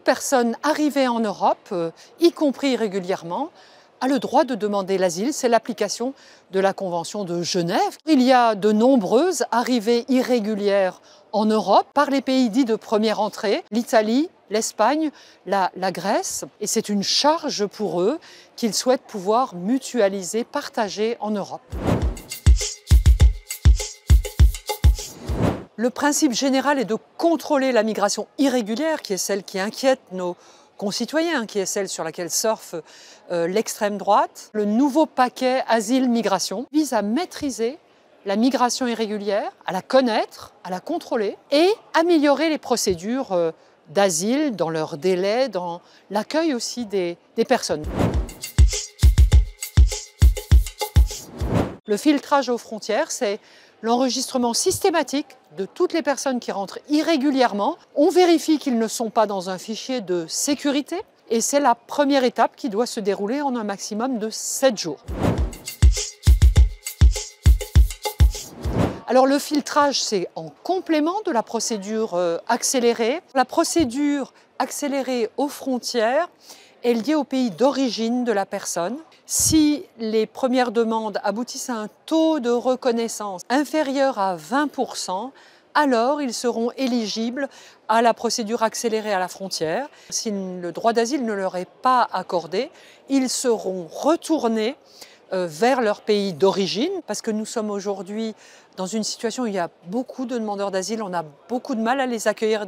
personne arrivée en Europe, y compris irrégulièrement, a le droit de demander l'asile. C'est l'application de la Convention de Genève. Il y a de nombreuses arrivées irrégulières en Europe par les pays dits de première entrée, l'Italie, l'Espagne, la Grèce. Et c'est une charge pour eux qu'ils souhaitent pouvoir mutualiser, partager en Europe. Le principe général est de contrôler la migration irrégulière, qui est celle qui inquiète nos concitoyens, qui est celle sur laquelle surfe l'extrême droite. Le nouveau paquet Asile-Migration vise à maîtriser la migration irrégulière, à la connaître, à la contrôler et améliorer les procédures d'asile dans leur délai, dans l'accueil aussi des personnes. Le filtrage aux frontières, c'est l'enregistrement systématique de toutes les personnes qui rentrent irrégulièrement. On vérifie qu'ils ne sont pas dans un fichier de sécurité et c'est la première étape qui doit se dérouler en un maximum de 7 jours. Alors le filtrage, c'est en complément de la procédure accélérée. La procédure accélérée aux frontières est liée au pays d'origine de la personne. Si les premières demandes aboutissent à un taux de reconnaissance inférieur à 20%, alors ils seront éligibles à la procédure accélérée à la frontière. Si le droit d'asile ne leur est pas accordé, ils seront retournés vers leur pays d'origine, parce que nous sommes aujourd'hui dans une situation où il y a beaucoup de demandeurs d'asile, on a beaucoup de mal à les accueillir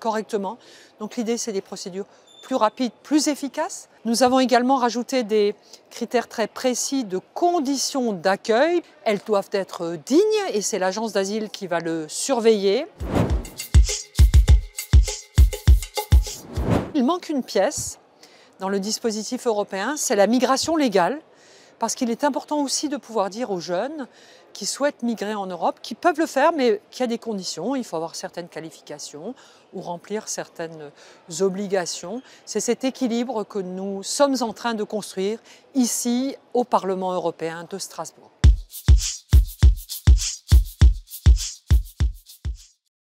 correctement. Donc l'idée, c'est des procédures plus rapides, plus efficaces. Nous avons également rajouté des critères très précis de conditions d'accueil. Elles doivent être dignes et c'est l'agence d'asile qui va le surveiller. Il manque une pièce dans le dispositif européen, c'est la migration légale, parce qu'il est important aussi de pouvoir dire aux jeunes qui souhaitent migrer en Europe, qui peuvent le faire, mais qu'il y a des conditions. Il faut avoir certaines qualifications ou remplir certaines obligations. C'est cet équilibre que nous sommes en train de construire ici au Parlement européen de Strasbourg.